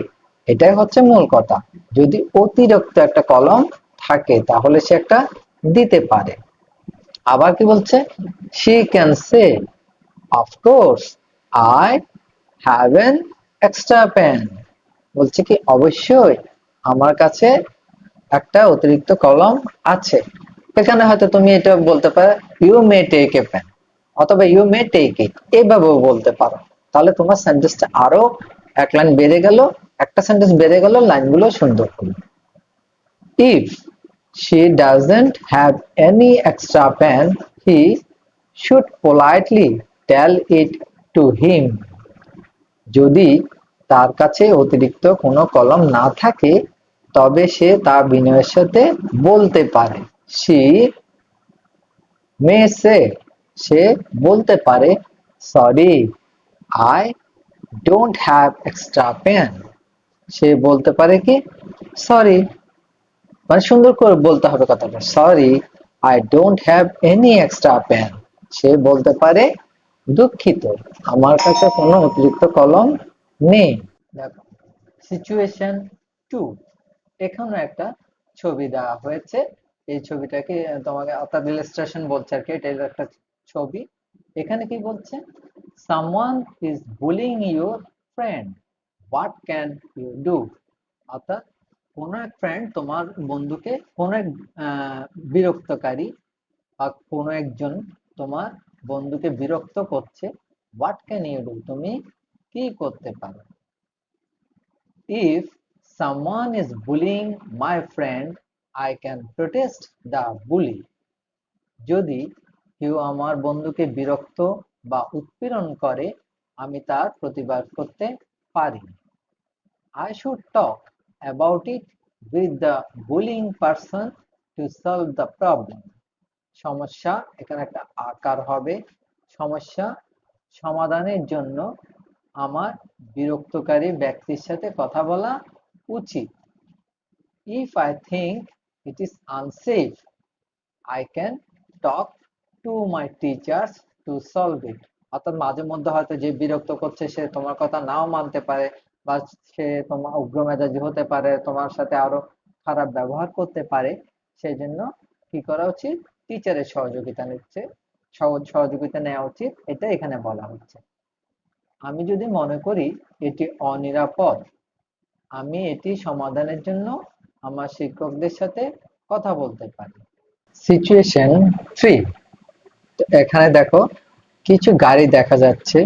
এটাই হচ্ছে মূল কথা, যদি অতিরিক্ত একটা কলম থাকে তাহলে সে একটা দিতে পারে। আবার কি বলছে? she can say, of course I have an extra pen। বলছে কি অবশ্যই আমার কাছে একটা অতিরিক্ত কলম আছে। এখানে হয়তো তুমি এটা বলতে পারো you may take a pen, অথবা ইউ মে টেক ইট, এভাবেও বলতে পারো। তাহলে তোমার সেন্টেন্সটা আরো এক লাইন বেড়ে গেল, একটা সেন্টেন্স বেড়ে গেল, লাইনগুলো সুন্দর হলো। if she doesn't have any extra pen, he should politely tell it to him। যদি তার কাছে অতিরিক্ত কোনো কলম না থাকে তবে সে তা বিনয়ের সাথে বলতে পারে। she may say, সে বলতে পারে sorry I don't have extra pen। সে বলতে পারে কি সরি, মানে সুন্দর করে বলতে হবে কথাটা, sorry I don't have any extra pen. সে বলতে পারে দুঃখিত আমার কাছে কোনো অতিরিক্ত কলম নেই। দেখো সিচুয়েশন 2, এখানে একটা ছবি দেওয়া হয়েছে। এই ছবিটাকে তোমাকে অর্থাৎ ইলাস্ট্রেশন বলছে আর কি, এটা একটা ছবি। এখানে কি বলছে? Someone is bullying your friend, what can you do? অর্থাৎ কোন এক ফ্রেন্ড তোমার বন্ধুকে, কোন এক বিরক্তকারী বা কোন একজন তোমার বন্ধুকে বিরক্ত করছে, হোয়াট ক্যান ইউ ডু? তুমি কি করতে পারো? if someone is bullying my friend, I can protest the bully। যদি কেউ আমার বন্ধুকে বিরক্ত বা উৎপীড়ন করে আমি তার প্রতিবাদ করতে পারি। I should talk about it with the bullying person to solve the problem। সমস্যা এখানে একটা আকার হবে, সমস্যা সমাধানের জন্য আমার বিরক্তকারী ব্যক্তির সাথে কথা বলা উচিত। if I think it is unsafe, I can talk to my teachers to solve it। অর্থাৎ মাঝে মধ্যে হয়তো যে বিরক্ত করছে সে তোমার কথা নাও মানতে পারে, বা সে তোমার উগ্রমেজাজি হতে পারে, তোমার সাথে আরো খারাপ ব্যবহার করতে পারে। সেই জন্য কি করা উচিত? টিচারের সহযোগিতা নেওয়া উচিত, এটা এখানে বলা হচ্ছে। আমি যদি মনে করি এটি অনিরাপদ, আমি এটি সমাধানের জন্য আমার শিক্ষকদের সাথে কথা বলতে পারি। সিচুয়েশন 3, এখানে দেখো কিছু গাড়ি দেখা যাচ্ছে,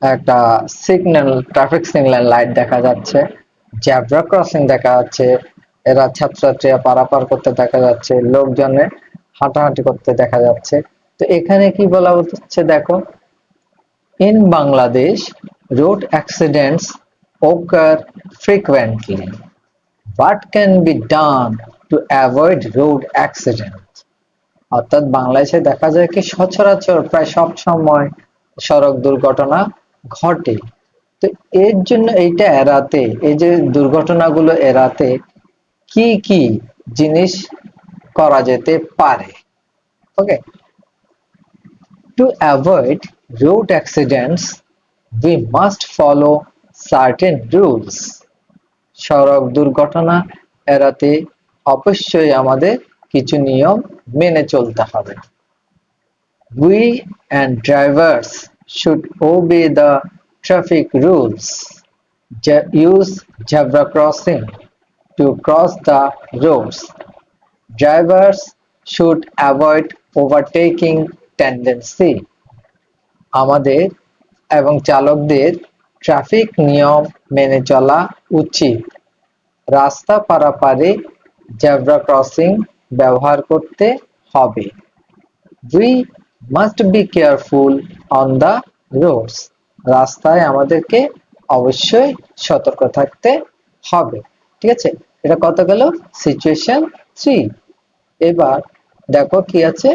একটা সিগন্যাল, ট্রাফিক সিগন্যাল লাইট দেখা যাচ্ছে, জেব্রা ক্রসিং দেখা যাচ্ছে, এরা ছাত্রছাত্রীরা পারাপার করতে দেখা যাচ্ছে, লোকজনের হাঁটাহাঁটি করতে দেখা যাচ্ছে। তো এখানে কি বলা হচ্ছে দেখো, in Bangladesh road accidents occur frequently, what can be done to avoid road accidents? অর্থাৎ বাংলাদেশে দেখা যায় কি সচরাচর প্রায় সব সময় সড়ক দুর্ঘটনা ঘটে। তো এর জন্য এইটা এড়াতে, এই যে দুর্ঘটনাগুলো এড়াতে কি কি জিনিস করা যেতে পারে। Okay, to avoid road accidents we must follow certain rules. সড়ক দুর্ঘটনা এড়াতে অবশ্যই আমাদের কিছু নিয়ম মেনে চলতে হবে। We and drivers should obey the traffic rules. Use zebra crossing to cross the roads. Drivers should avoid overtaking tendency. আমাদের এবং চালকদের ট্রাফিক নিয়ম মেনে চলা উচিত। রাস্তা পারাপারে জেব্রা ক্রসিং ব্যবহার করতে হবে। We must be careful on the roads. রাস্তায় আমাদেরকে অবশ্যই সতর্ক থাকতে হবে। ঠিক আছে, এটা কত গেল? সিচুয়েশন 3। এবার দেখো কি আছে,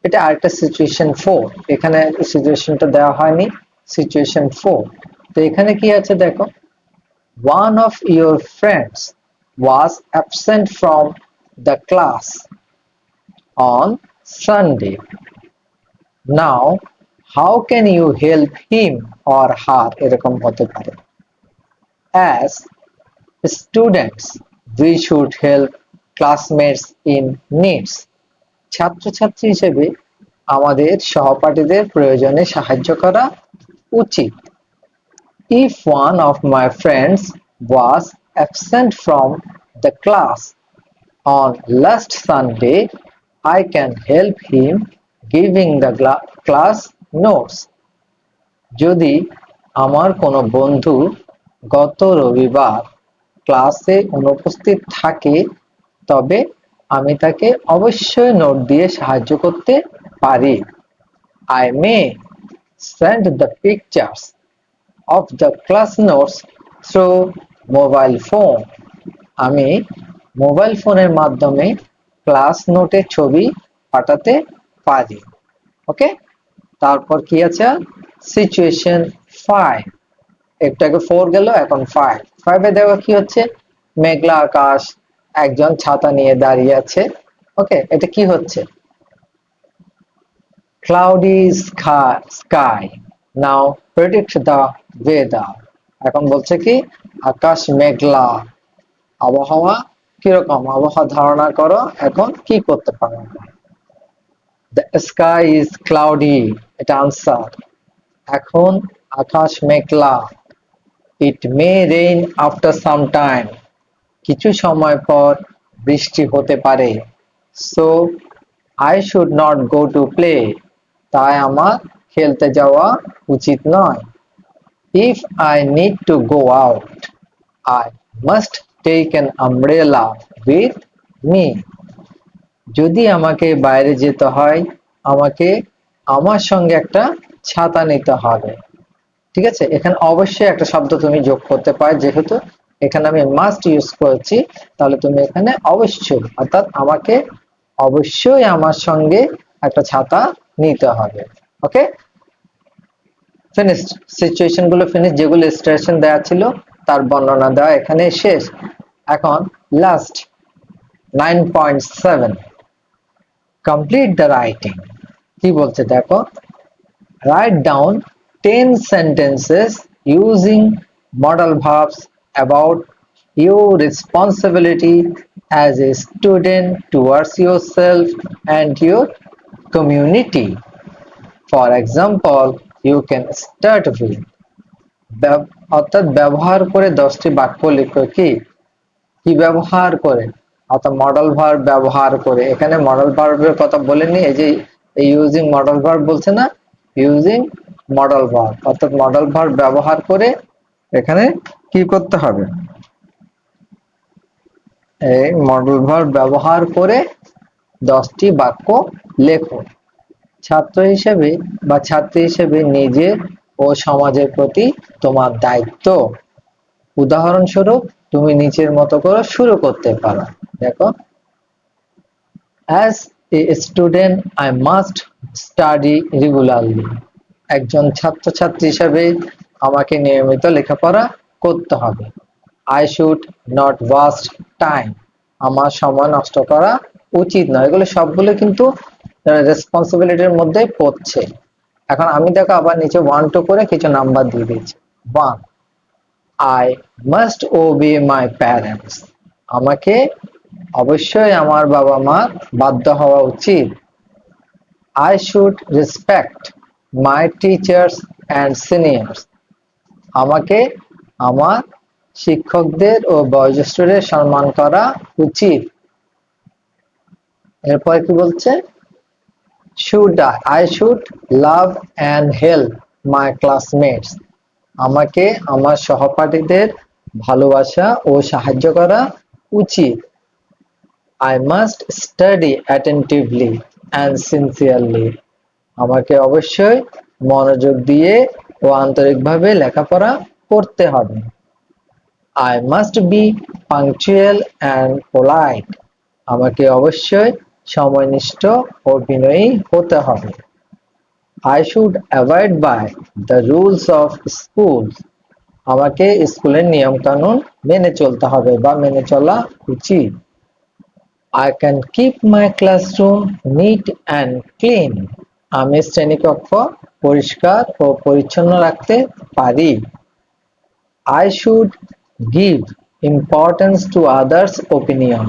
এটা আরেকটা সিচুয়েশন 4। এখানে সিচুয়েশনটা দেওয়া হয়নি, সিচুয়েশন 4। তো এখানে কি আছে দেখো, one of your friends was absent from the class on Sunday. Now how can you help him or her? এরকম হতে পারে। As students we should help classmates in needs. ছাত্রছাত্রী হিসেবে আমাদের সহপাঠীদের প্রয়োজনে সাহায্য করা উচিত। If one of my friends was absent from the class on last Sunday, I can help him giving the class notes. যদি আমার কোনো বন্ধু গত রবিবার ক্লাসে অনুপস্থিত থাকে, তবে আমি তাকে অবশ্যই নোট দিয়ে সাহায্য করতে পারি। I may send the pictures of the class notes through mobile phone. আমি মোবাইল ফোনের মাধ্যমে ক্লাস নোটের ছবি পাঠাতে পারি। ওকে, তারপর কি আছে? সিচুয়েশন 5। একটু আগে 4 গেল, এখন 5। 5 এ দেখো কি হচ্ছে, মেঘলা আকাশ, একজন ছাতা নিয়ে দাঁড়িয়ে আছে। ওকে, এটা কি হচ্ছে? cloudy sky now predict the weather. এখন বলছে কি, আকাশ মেঘলা, আবহাওয়া কিরকম, আবহাওয়া ধারণা করো এখন কি করতে পারো। the sky is cloudy, এটা আনসার। এখন আকাশ মেঘলা। it may rain after some time, কিছু সময় পর বৃষ্টি হতে পারে। so I should not go to play, তাই আমার খেলতে যাওয়া উচিত নয়। if I need to go out, I must take an umbrella with me. যদি আমাকে বাইরে যেতে হয়, আমাকে আমার সঙ্গে একটা ছাতা নিতে হবে। ঠিক আছে, এখানে অবশ্যই একটা শব্দ তুমি যোগ করতে পারো, যেহেতু এখানে আমি মাস্ট ইউজ করেছি, তাহলে তুমি এখানে অবশ্যই, অর্থাৎ আমাকে অবশ্যই আমার সঙ্গে একটা ছাতা নিতে হবে। ওকে, ফিনিশড। সিচুয়েশন গুলো ফিনিশ, যেগুলো স্টেশন দেওয়া ছিল তার বর্ণনা দেওয়া এখানে শেষ। এখন লাস্ট 9.7, কমপ্লিট দ্য রাইটিং। কি বলছে দেখো, write down 10 sentences using modal verbs about your responsibility as a student towards yourself and your community. For example, you can start with, অর্থাৎ ব্যবহার করে 10টি বাক্য লিখো। কি কি ব্যবহার করে, অর্থাৎ মডেল ভার্ব ব্যবহার করে। এখানে মডেল ভার্বের কথা বলেনি, এই যে ইউজিং মডেল ভার্ব বলছে না, ইউজিং মডেল ভার্ব, অর্থাৎ মডেল ভার্ব ব্যবহার করে এখানে কি করতে হবে, এই মডেল ভার্ব ব্যবহার করে 10টি বাক্য লেখো। ছাত্র হিসেবে বা ছাত্রী হিসেবে নিজের ও সমাজের প্রতি তোমার দায়িত্ব। উদাহরণস্বরূপ তুমি নিজের মতো করে শুরু করতে পারো। দেখো, as a student I must study regularly. একজন ছাত্রছাত্রী হিসেবে আমাকে নিয়মিত লেখাপড়া করতে হবে। I should not waste time. আমার সময় নষ্ট করা উচিত নয়, এগুলো সবগুলো কিন্তু রেসপন্সিবিলিটির মধ্যে পড়ছে। এখন আমি দেখো আবার নিচে 1 2 করে কিছু নাম্বার দিয়ে দিচ্ছি। 1, I must obey my parents. আমাকে অবশ্যই আমার বাবা মা বাধ্য হওয়া উচিত। I should respect my teachers and seniors. আমাকে আমার শিক্ষকদের ও বয়োজ্যেষ্ঠদের সম্মান করা উচিত। এরপর কি বলছে? I should love and help my classmates. আমাকে আমার সহপাঠীদের ভালোবাসা ও সাহায্য করা উচিত। I must study attentively and sincerely. আমাকে অবশ্যই মনোযোগ দিয়ে ও আন্তরিকভাবে লেখাপড়া করতে হবে। I must be punctual and polite. আমাকে অবশ্যই সময়নিষ্ঠ ও বিনয়ী হতে হবে। I should abide by the rules of schools. আমাকে স্কুলের নিয়ম কানুন মেনে চলতে হবে বা মেনে চলা উচিত। I can keep my classroom neat and clean. আমি শ্রেণীকক্ষ পরিষ্কার ও পরিচ্ছন্ন রাখতে পারি। I should give importance to others' opinion.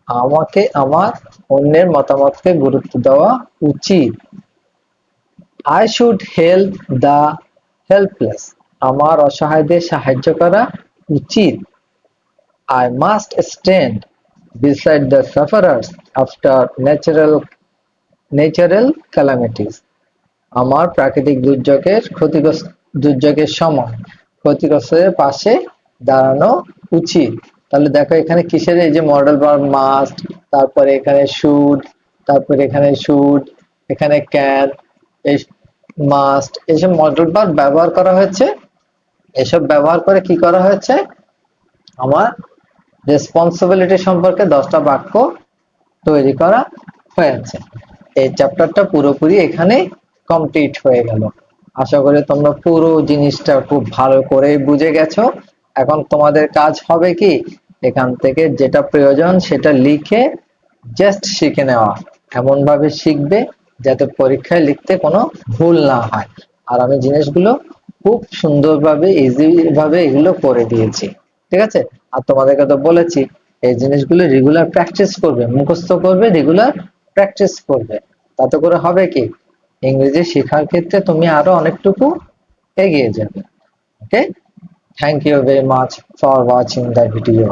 আমাকে আমার অন্যের মতামতকে গুরুত্ব দেওয়া উচিত। I should help the helpless. আমার অসহায়দের সাহায্য করা উচিত। I must stand beside the sufferers after natural calamities. আমার প্রাকৃতিক দুর্যোগের সময় ক্ষতিগ্রস্তদের পাশে দাঁড়ানো উচিত। তাহলে দেখো এখানে কিসের এই যে মডেল ভার্ব মাস্ট, তারপরে এখানে শুড, তারপরে এখানে শুড, এখানে ক্যান, এই মাস্ট, এইসব মডেল ভার্ব ব্যবহার করা হয়েছে। এসব ব্যবহার করে কি করা হয়েছে? আমার রেসপন্সিবিলিটি সম্পর্কে 10টা বাক্য তৈরি করা হয়েছে। এই চ্যাপ্টারটা পুরোপুরি এখানে কমপ্লিট হয়ে গেল। আশা করি তোমরা পুরো জিনিসটা খুব ভালো করে বুঝে গেছো। এখন তোমাদের কাজ হবে কি, এখান থেকে যেটা প্রয়োজন সেটা লিখে জাস্ট শিখে নেওয়া। এমন ভাবে শিখবে যাতে পরীক্ষায় লিখতে কোনো ভুল না হয়। আর আমি জিনিসগুলো খুব সুন্দরভাবে ইজি ভাবে এগুলো করে দিয়েছি, ঠিক আছে? আর তোমাদেরকে তো বলেছি এই জিনিসগুলো রেগুলার প্র্যাকটিস করবে, মুখস্থ করবে, রেগুলার প্র্যাকটিস করবে। তাতে করে হবে কি, ইংরেজি শেখার ক্ষেত্রে তুমি আরো অনেকটুকু এগিয়ে যাবে। Okay, thank you very much for watching the video.